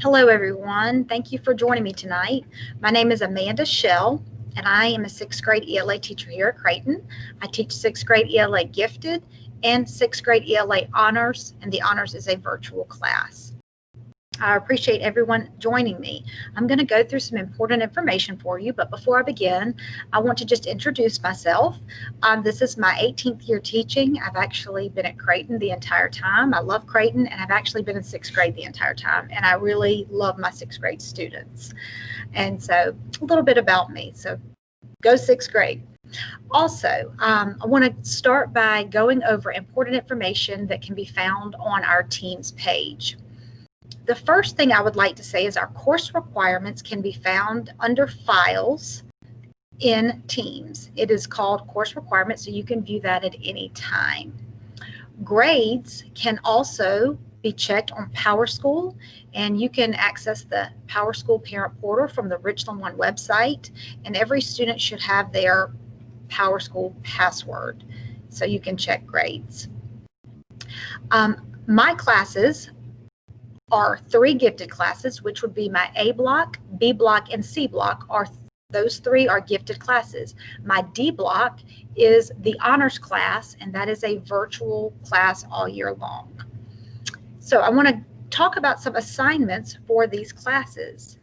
Hello, everyone. Thank you for joining me tonight. My name is Amanda.shell, and I am a sixth grade ELA teacher here at Creighton. I teach sixth grade ELA Gifted and sixth grade ELA Honors, and the Honors is a virtual class. I appreciate everyone joining me. I'm going to go through some important information for you, but before I begin, I want to just introduce myself. This is my 18th year teaching. I've actually been at Creighton the entire time. I love Creighton, and I've actually been in sixth grade the entire time, and I really love my sixth grade students. And so a little bit about me. So go sixth grade. Also, I want to start by going over important information that can be found on our Teams page. The first thing I would like to say is our course requirements can be found under Files in Teams. It is called Course Requirements, so you can view that at any time. Grades can also be checked on PowerSchool, and you can access the PowerSchool Parent Portal from the Richland One website, and every student should have their PowerSchool password, so you can check grades. My classes are 3 gifted classes, which would be my A block, B block, and C block. Those 3 are gifted classes. My D block is the honors class, and that is a virtual class all year long. So I want to talk about some assignments for these classes.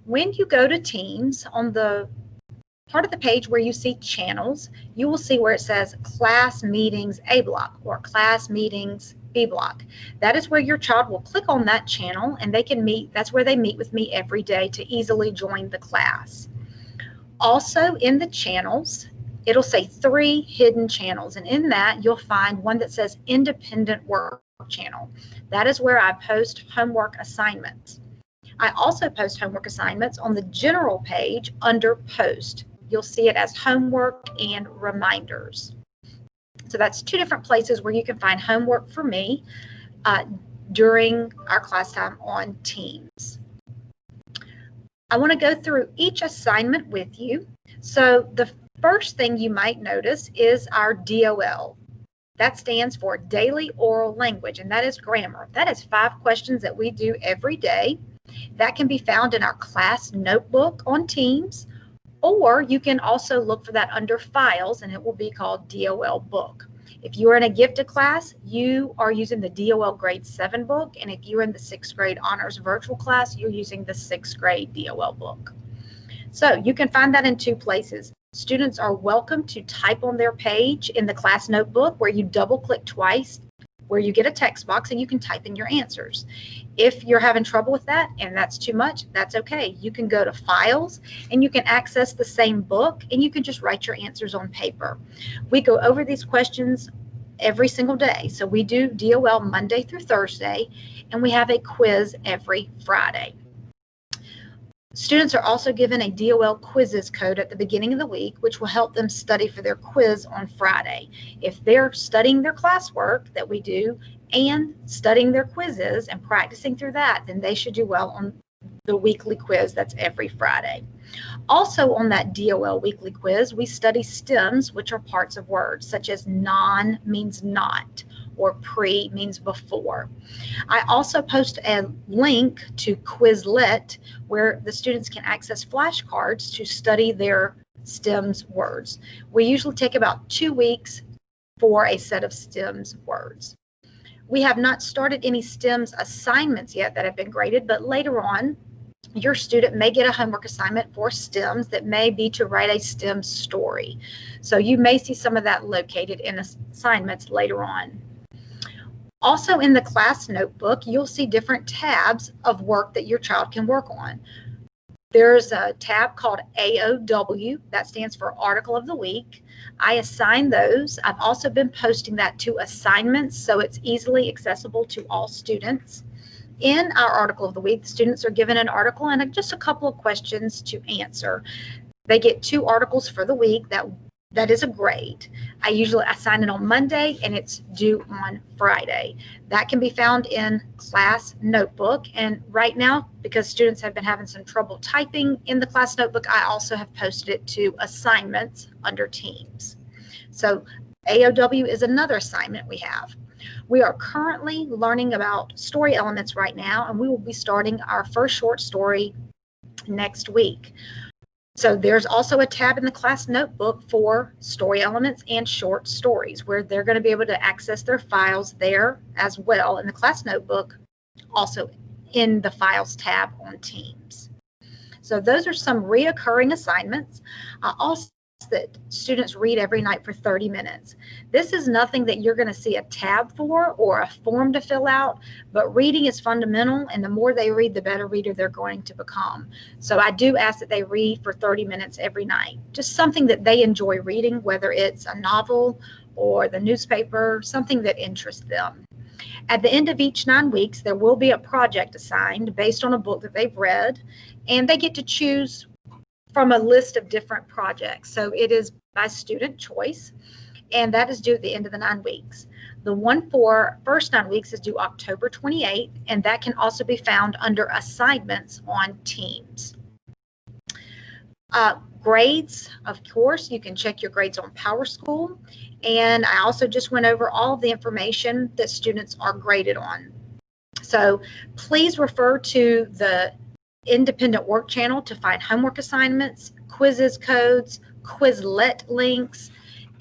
When you go to Teams, on the part of the page where you see channels, you will see where it says Class Meetings A block or Class Meetings B block. That is where your child will click on that channel, and they can meet. That's where they meet with me every day to easily join the class. Also in the channels, it'll say 3 hidden channels, and in that you'll find one that says Independent Work Channel. That is where I post homework assignments. I also post homework assignments on the general page under Post. You'll see it as Homework and Reminders. So that's 2 different places where you can find homework for me during our class time on Teams. I want to go through each assignment with you. So the first thing you might notice is our DOL. That stands for Daily Oral Language, and that is grammar. That is 5 questions that we do every day. That can be found in our class notebook on Teams, or you can also look for that under Files, and it will be called DOL Book. If you are in a gifted class, you are using the DOL Grade 7 book, and if you're in the 6th grade honors virtual class, you're using the 6th grade DOL book. So you can find that in 2 places. Students are welcome to type on their page in the class notebook, where you double click twice, where you get a text box and you can type in your answers. If you're having trouble with that and that's too much, that's okay. You can go to Files and you can access the same book, and you can just write your answers on paper. We go over these questions every single day. So we do DOL Monday through Thursday, and we have a quiz every Friday. Students are also given a DOL quizzes code at the beginning of the week, which will help them study for their quiz on Friday. If they're studying their classwork that we do and studying their quizzes and practicing through that, then they should do well on the weekly quiz that's every Friday. Also on that DOL weekly quiz, we study stems, which are parts of words, such as non means not, or pre means before. I also post a link to Quizlet, where the students can access flashcards to study their stems words. We usually take about 2 weeks for a set of stems words. We have not started any stems assignments yet that have been graded, but later on, your student may get a homework assignment for stems that may be to write a STEM story. So you may see some of that located in assignments later on. Also in the class notebook, you'll see different tabs of work that your child can work on. There's a tab called AOW, that stands for Article of the Week. I assign those. I've also been posting that to assignments, so it's easily accessible to all students. In our Article of the Week, the students are given an article and just a couple of questions to answer. They get 2 articles for the week. That is a grade. I usually assign it on Monday, and it's due on Friday. That can be found in class notebook. And right now, because students have been having some trouble typing in the class notebook, I also have posted it to assignments under Teams. So AOW is another assignment we have. We are currently learning about story elements right now, and we will be starting our first short story next week. So there's also a tab in the class notebook for story elements and short stories, where they're going to be able to access their files there as well in the class notebook, also in the Files tab on Teams. So those are some reoccurring assignments. Also, that students read every night for 30 minutes. This is nothing that you're going to see a tab for or a form to fill out, but reading is fundamental, and the more they read, the better reader they're going to become. So I do ask that they read for 30 minutes every night, just something that they enjoy reading, whether it's a novel or the newspaper, something that interests them. At the end of each 9 weeks, there will be a project assigned based on a book that they've read, and they get to choose from a list of different projects. So it is by student choice, and that is due at the end of the 9 weeks. The one for first 9 weeks is due October 28th, and that can also be found under assignments on Teams. Grades, of course, you can check your grades on PowerSchool, and I also just went over all of the information that students are graded on. So please refer to the Independent Work channel to find homework assignments, quizzes, codes, Quizlet links,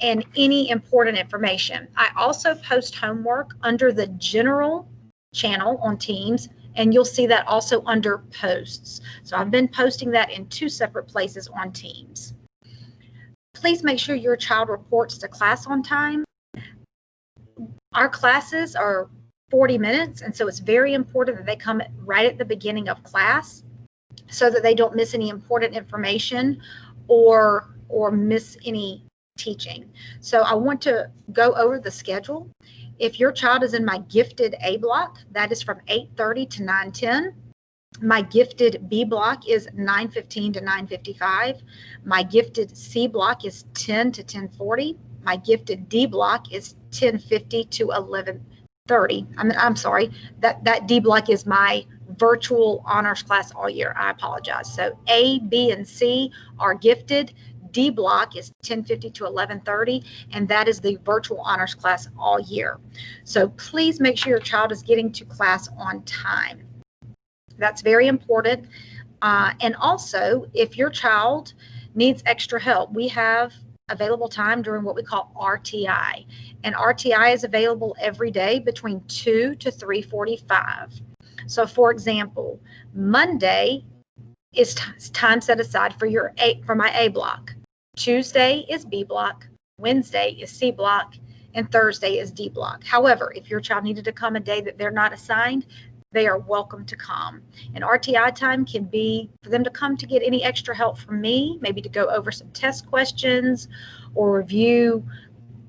and any important information. I also post homework under the General channel on Teams, and you'll see that also under Posts. So I've been posting that in 2 separate places on Teams. Please make sure your child reports to class on time. Our classes are 40 minutes, and so it's very important that they come right at the beginning of class so that they don't miss any important information or miss any teaching. So I want to go over the schedule. If your child is in my gifted A block, that is from 8:30 to 9:10. My gifted B block is 9:15 to 9:55. My gifted C block is 10 to 10:40. My gifted D block is 10:50 to 11:30. I'm sorry, that D block is my virtual honors class all year. I apologize. So A, B, and C are gifted. D block is 10:50 to 11:30, and that is the virtual honors class all year. So please make sure your child is getting to class on time. That's very important. And also, if your child needs extra help, we have available time during what we call RTI. And RTI is available every day between 2 to 3:45. So for example, Monday is time set aside for my A block. Tuesday is B block, Wednesday is C block, and Thursday is D block. However, if your child needed to come a day that they're not assigned, they are welcome to come. And RTI time can be for them to come to get any extra help from me, maybe to go over some test questions or review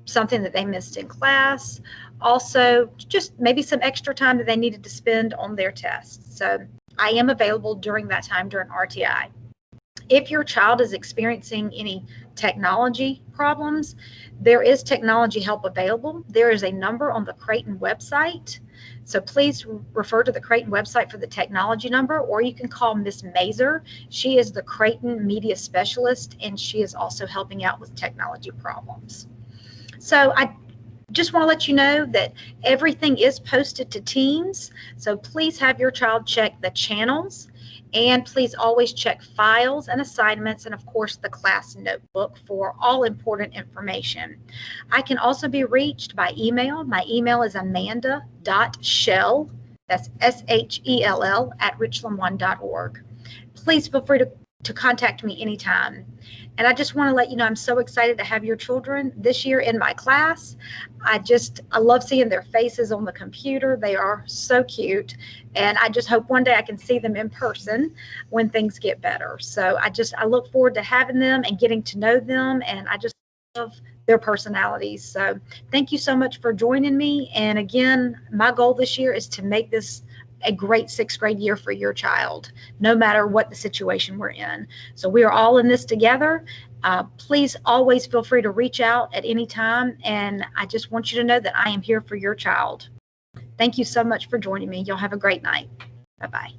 something that they missed in class. Also, just maybe some extra time that they needed to spend on their tests. So I am available during that time during RTI. If your child is experiencing any technology problems, there is technology help available. There is a number on the Creighton website. So please refer to the Creighton website for the technology number, or you can call Miss Mazer. She is the Creighton media specialist, and she is also helping out with technology problems. So I just want to let you know that everything is posted to Teams. So please have your child check the channels, and please always check files and assignments, and of course the class notebook for all important information. I can also be reached by email. My email is amanda.shell, that's SHELL, @richlandone.org. Please feel free to contact me anytime. And I just want to let you know I'm so excited to have your children this year in my class. I love seeing their faces on the computer. They are so cute. And I just hope one day I can see them in person when things get better. So I look forward to having them and getting to know them. And I just love their personalities. So thank you so much for joining me. And again, my goal this year is to make this a great 6th grade year for your child, no matter what the situation we're in. So we are all in this together. Please always feel free to reach out at any time. And I just want you to know that I am here for your child. Thank you so much for joining me. Y'all have a great night. Bye-bye.